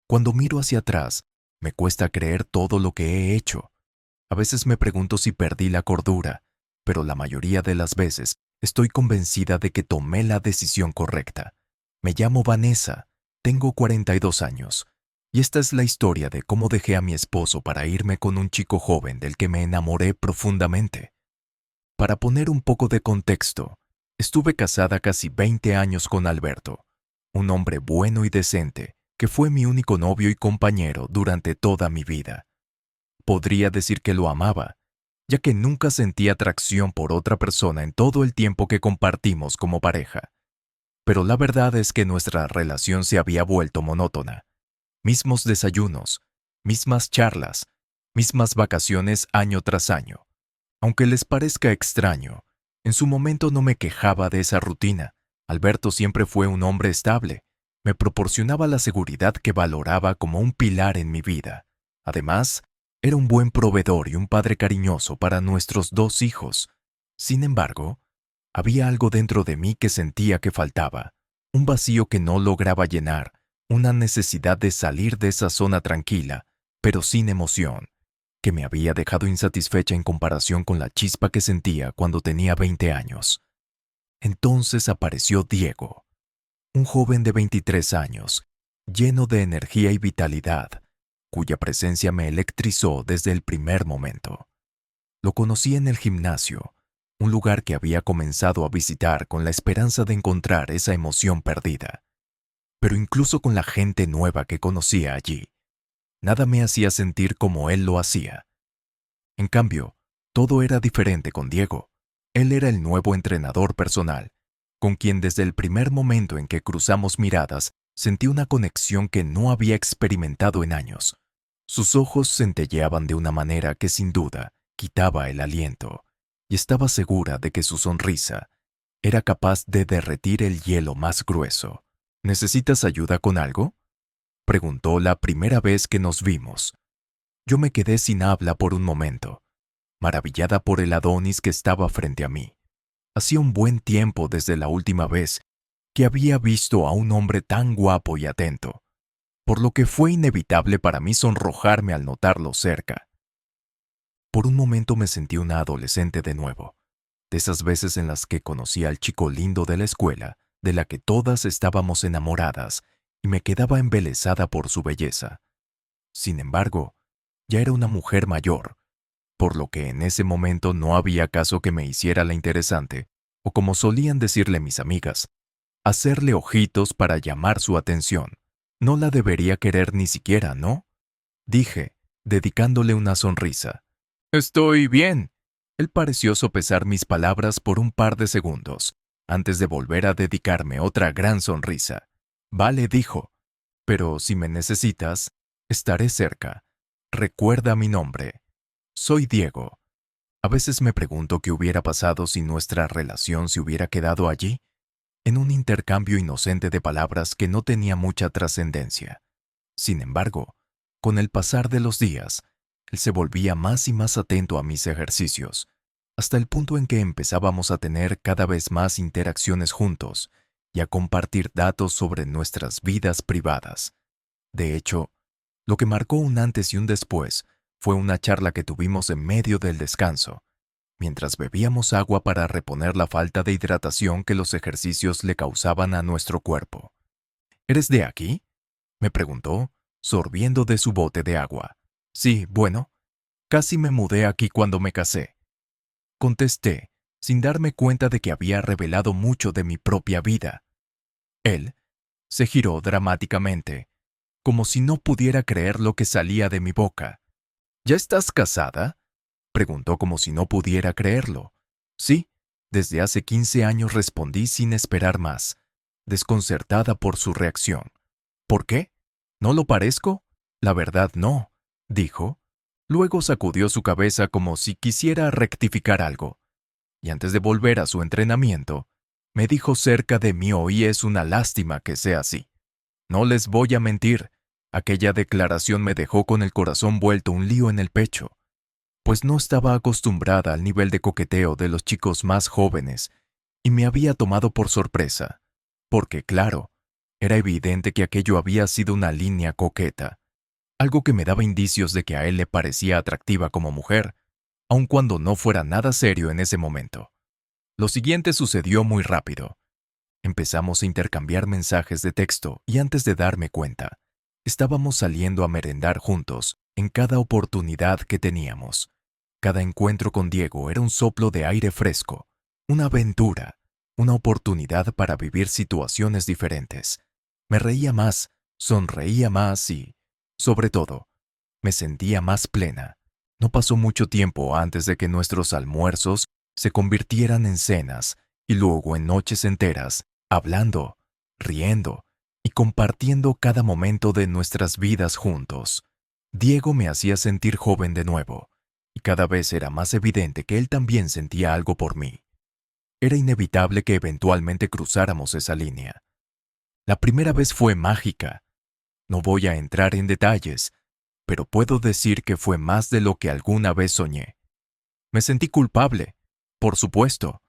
Cuando miro hacia atrás, me cuesta creer todo lo que he hecho. A veces me pregunto si perdí la cordura, pero la mayoría de las veces estoy convencida de que tomé la decisión correcta. Me llamo Vanessa, tengo 42 años, y esta es la historia de cómo dejé a mi esposo para irme con un chico joven del que me enamoré profundamente. Para poner un poco de contexto, estuve casada casi 20 años con Alberto, un hombre bueno y decente que fue mi único novio y compañero durante toda mi vida. Podría decir que lo amaba, ya que nunca sentí atracción por otra persona en todo el tiempo que compartimos como pareja. Pero la verdad es que nuestra relación se había vuelto monótona. Mismos desayunos, mismas charlas, mismas vacaciones año tras año. Aunque les parezca extraño, en su momento no me quejaba de esa rutina. Alberto siempre fue un hombre estable. Me proporcionaba la seguridad que valoraba como un pilar en mi vida. Además, era un buen proveedor y un padre cariñoso para nuestros 2 hijos. Sin embargo, había algo dentro de mí que sentía que faltaba, un vacío que no lograba llenar, una necesidad de salir de esa zona tranquila, pero sin emoción, que me había dejado insatisfecha en comparación con la chispa que sentía cuando tenía 20 años. Entonces apareció Diego, un joven de 23 años, lleno de energía y vitalidad, cuya presencia me electrizó desde el primer momento. Lo conocí en el gimnasio, un lugar que había comenzado a visitar con la esperanza de encontrar esa emoción perdida. Pero incluso con la gente nueva que conocía allí, nada me hacía sentir como él lo hacía. En cambio, todo era diferente con Diego. Él era el nuevo entrenador personal, con quien desde el primer momento en que cruzamos miradas sentí una conexión que no había experimentado en años. Sus ojos centelleaban de una manera que sin duda quitaba el aliento, y estaba segura de que su sonrisa era capaz de derretir el hielo más grueso. ¿Necesitas ayuda con algo?, preguntó la primera vez que nos vimos. Yo me quedé sin habla por un momento, maravillada por el Adonis que estaba frente a mí. Hacía un buen tiempo desde la última vez que había visto a un hombre tan guapo y atento, por lo que fue inevitable para mí sonrojarme al notarlo cerca. Por un momento me sentí una adolescente de nuevo, de esas veces en las que conocí al chico lindo de la escuela, de la que todas estábamos enamoradas, y me quedaba embelesada por su belleza. Sin embargo, ya era una mujer mayor, por lo que en ese momento no había caso que me hiciera la interesante, o como solían decirle mis amigas, hacerle ojitos para llamar su atención. No la debería querer ni siquiera, ¿no?, dije, dedicándole una sonrisa. Estoy bien. Él pareció sopesar mis palabras por un par de segundos, antes de volver a dedicarme otra gran sonrisa. Vale, dijo, pero si me necesitas, estaré cerca. Recuerda mi nombre. Soy Diego. A veces me pregunto qué hubiera pasado si nuestra relación se hubiera quedado allí, en un intercambio inocente de palabras que no tenía mucha trascendencia. Sin embargo, con el pasar de los días, él se volvía más y más atento a mis ejercicios, hasta el punto en que empezábamos a tener cada vez más interacciones juntos y a compartir datos sobre nuestras vidas privadas. De hecho, lo que marcó un antes y un después fue una charla que tuvimos en medio del descanso, mientras bebíamos agua para reponer la falta de hidratación que los ejercicios le causaban a nuestro cuerpo. ¿Eres de aquí?, me preguntó, sorbiendo de su bote de agua. Sí, bueno, casi me mudé aquí cuando me casé. Contesté, sin darme cuenta de que había revelado mucho de mi propia vida. Él se giró dramáticamente, como si no pudiera creer lo que salía de mi boca. ¿Ya estás casada?, preguntó como si no pudiera creerlo. Sí, desde hace 15 años, respondí sin esperar más, desconcertada por su reacción. ¿Por qué? ¿No lo parezco? La verdad no, dijo. Luego sacudió su cabeza como si quisiera rectificar algo, y antes de volver a su entrenamiento, me dijo cerca de mí: «Hoy es una lástima que sea así. No les voy a mentir, aquella declaración me dejó con el corazón vuelto un lío en el pecho, pues no estaba acostumbrada al nivel de coqueteo de los chicos más jóvenes y me había tomado por sorpresa, porque claro, Era evidente que aquello había sido una línea coqueta, algo que me daba indicios de que a él le parecía atractiva como mujer, aun cuando no fuera nada serio en ese momento. Lo siguiente sucedió muy rápido. Empezamos a intercambiar mensajes de texto y antes de darme cuenta, estábamos saliendo a merendar juntos en cada oportunidad que teníamos. Cada encuentro con Diego era un soplo de aire fresco, una aventura, una oportunidad para vivir situaciones diferentes. Me reía más, sonreía más y, sobre todo, me sentía más plena. No pasó mucho tiempo antes de que nuestros almuerzos se convirtieran en cenas y luego en noches enteras, hablando, riendo y compartiendo cada momento de nuestras vidas juntos. Diego me hacía sentir joven de nuevo, y cada vez era más evidente que él también sentía algo por mí. Era inevitable que eventualmente cruzáramos esa línea. La primera vez fue mágica. No voy a entrar en detalles, pero puedo decir que fue más de lo que alguna vez soñé. Me sentí culpable, por supuesto.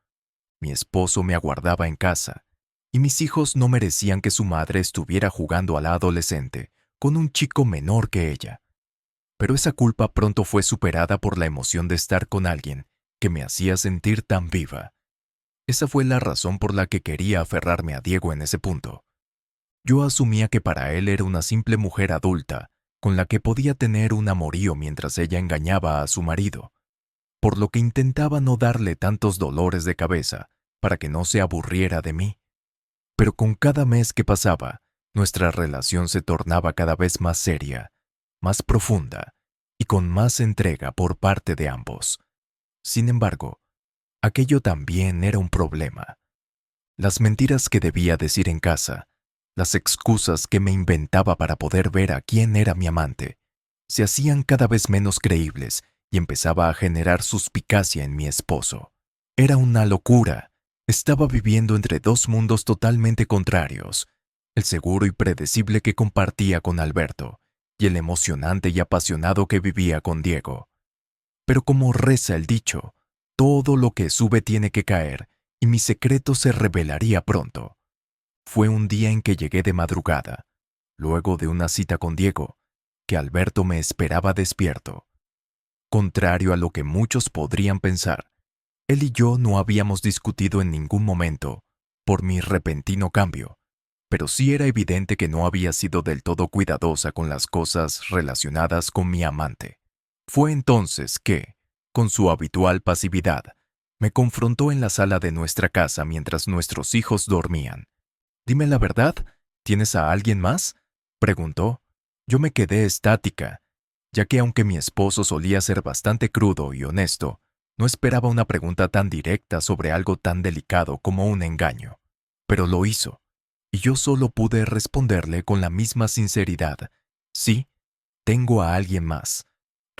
Mi esposo me aguardaba en casa, y mis hijos no merecían que su madre estuviera jugando a la adolescente con un chico menor que ella. Pero esa culpa pronto fue superada por la emoción de estar con alguien que me hacía sentir tan viva. Esa fue la razón por la que quería aferrarme a Diego en ese punto. Yo asumía que para él era una simple mujer adulta, con la que podía tener un amorío mientras ella engañaba a su marido, por lo que intentaba no darle tantos dolores de cabeza para que no se aburriera de mí. Pero con cada mes que pasaba, nuestra relación se tornaba cada vez más seria, más profunda y con más entrega por parte de ambos. Sin embargo, aquello también era un problema. Las mentiras que debía decir en casa, las excusas que me inventaba para poder ver a quién era mi amante, se hacían cada vez menos creíbles y empezaba a generar suspicacia en mi esposo. Era una locura. Estaba viviendo entre dos mundos totalmente contrarios, el seguro y predecible que compartía con Alberto y el emocionante y apasionado que vivía con Diego. Pero como reza el dicho, todo lo que sube tiene que caer y mi secreto se revelaría pronto. Fue un día en que llegué de madrugada, luego de una cita con Diego, que Alberto me esperaba despierto. Contrario a lo que muchos podrían pensar, él y yo no habíamos discutido en ningún momento por mi repentino cambio, pero sí era evidente que no había sido del todo cuidadosa con las cosas relacionadas con mi amante. Fue entonces que, con su habitual pasividad, me confrontó en la sala de nuestra casa mientras nuestros hijos dormían. «Dime la verdad, ¿tienes a alguien más?», preguntó. Yo me quedé estática, ya que aunque mi esposo solía ser bastante crudo y honesto, no esperaba una pregunta tan directa sobre algo tan delicado como un engaño. Pero lo hizo, y yo solo pude responderle con la misma sinceridad. «Sí, tengo a alguien más».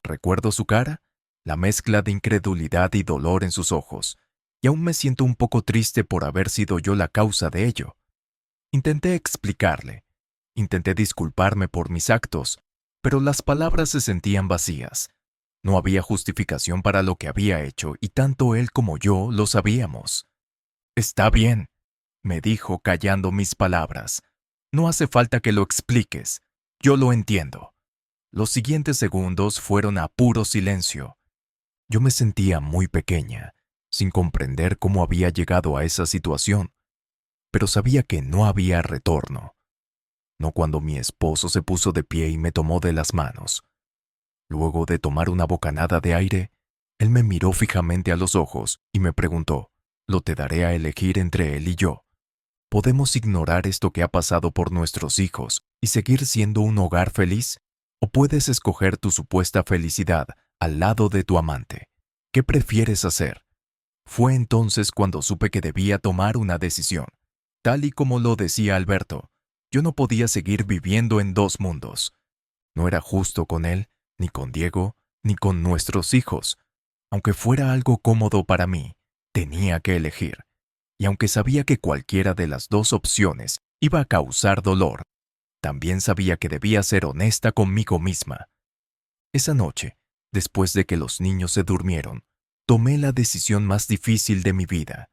Recuerdo su cara, la mezcla de incredulidad y dolor en sus ojos, y aún me siento un poco triste por haber sido yo la causa de ello. Intenté explicarle, intenté disculparme por mis actos, pero las palabras se sentían vacías. No había justificación para lo que había hecho y tanto él como yo lo sabíamos. «Está bien», me dijo callando mis palabras. «No hace falta que lo expliques. Yo lo entiendo». Los siguientes segundos fueron a puro silencio. Yo me sentía muy pequeña, sin comprender cómo había llegado a esa situación, pero sabía que no había retorno. No cuando mi esposo se puso de pie y me tomó de las manos. Luego de tomar una bocanada de aire, él me miró fijamente a los ojos y me preguntó, «Lo te daré a elegir entre él y yo. ¿Podemos ignorar esto que ha pasado por nuestros hijos y seguir siendo un hogar feliz? ¿O puedes escoger tu supuesta felicidad al lado de tu amante? ¿Qué prefieres hacer?». Fue entonces cuando supe que debía tomar una decisión. Tal y como lo decía Alberto, yo no podía seguir viviendo en dos mundos. No era justo con él, ni con Diego, ni con nuestros hijos. Aunque fuera algo cómodo para mí, tenía que elegir. Y aunque sabía que cualquiera de las dos opciones iba a causar dolor, también sabía que debía ser honesta conmigo misma. Esa noche, después de que los niños se durmieron, tomé la decisión más difícil de mi vida.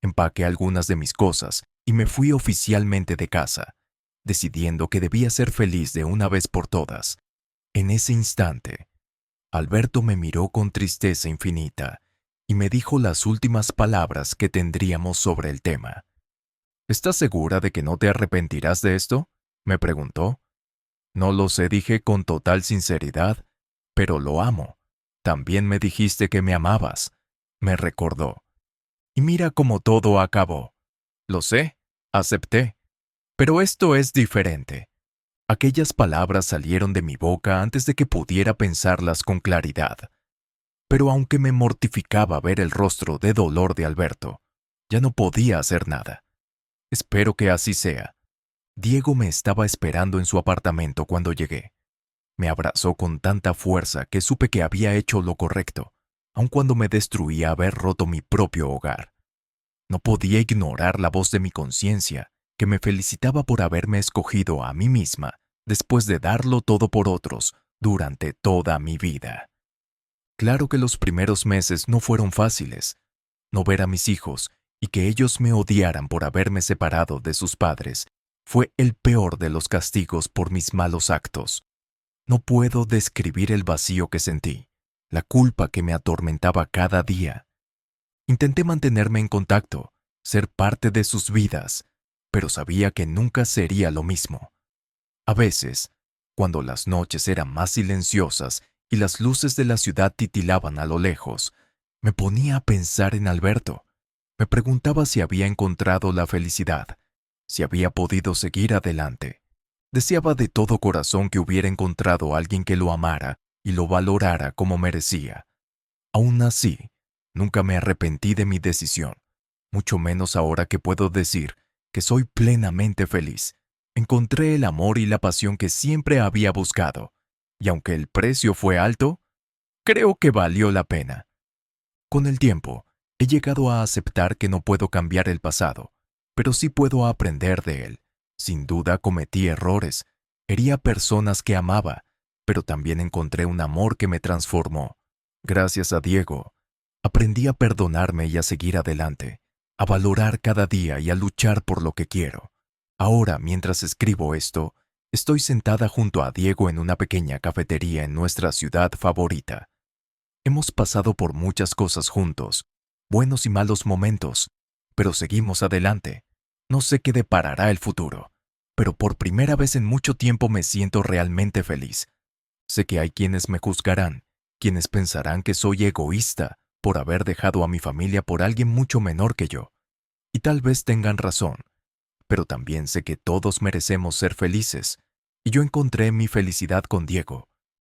Empaqué algunas de mis cosas y me fui oficialmente de casa, decidiendo que debía ser feliz de una vez por todas. En ese instante, Alberto me miró con tristeza infinita y me dijo las últimas palabras que tendríamos sobre el tema. ¿Estás segura de que no te arrepentirás de esto?, me preguntó. No lo sé, dije con total sinceridad, pero lo amo. También me dijiste que me amabas, me recordó. Y mira cómo todo acabó. Lo sé, acepté. Pero esto es diferente. Aquellas palabras salieron de mi boca antes de que pudiera pensarlas con claridad. Pero aunque me mortificaba ver el rostro de dolor de Alberto, ya no podía hacer nada. Espero que así sea. Diego me estaba esperando en su apartamento cuando llegué. Me abrazó con tanta fuerza que supe que había hecho lo correcto, aun cuando me destruía haber roto mi propio hogar. No podía ignorar la voz de mi conciencia, que me felicitaba por haberme escogido a mí misma después de darlo todo por otros durante toda mi vida. Claro que los primeros meses no fueron fáciles. No ver a mis hijos y que ellos me odiaran por haberme separado de sus padres fue el peor de los castigos por mis malos actos. No puedo describir el vacío que sentí, la culpa que me atormentaba cada día. Intenté mantenerme en contacto, ser parte de sus vidas, pero sabía que nunca sería lo mismo. A veces, cuando las noches eran más silenciosas y las luces de la ciudad titilaban a lo lejos, me ponía a pensar en Alberto. Me preguntaba si había encontrado la felicidad, si había podido seguir adelante. Deseaba de todo corazón que hubiera encontrado a alguien que lo amara y lo valorara como merecía. Aún así, nunca me arrepentí de mi decisión, mucho menos ahora que puedo decir que soy plenamente feliz. Encontré el amor y la pasión que siempre había buscado, y aunque el precio fue alto, creo que valió la pena. Con el tiempo, he llegado a aceptar que no puedo cambiar el pasado, pero sí puedo aprender de él. Sin duda cometí errores, herí a personas que amaba, pero también encontré un amor que me transformó. Gracias a Diego, aprendí a perdonarme y a seguir adelante, a valorar cada día y a luchar por lo que quiero. Ahora, mientras escribo esto, estoy sentada junto a Diego en una pequeña cafetería en nuestra ciudad favorita. Hemos pasado por muchas cosas juntos, buenos y malos momentos, pero seguimos adelante. No sé qué deparará el futuro, pero por primera vez en mucho tiempo me siento realmente feliz. Sé que hay quienes me juzgarán, quienes pensarán que soy egoísta por haber dejado a mi familia por alguien mucho menor que yo. Y tal vez tengan razón, pero también sé que todos merecemos ser felices, y yo encontré mi felicidad con Diego.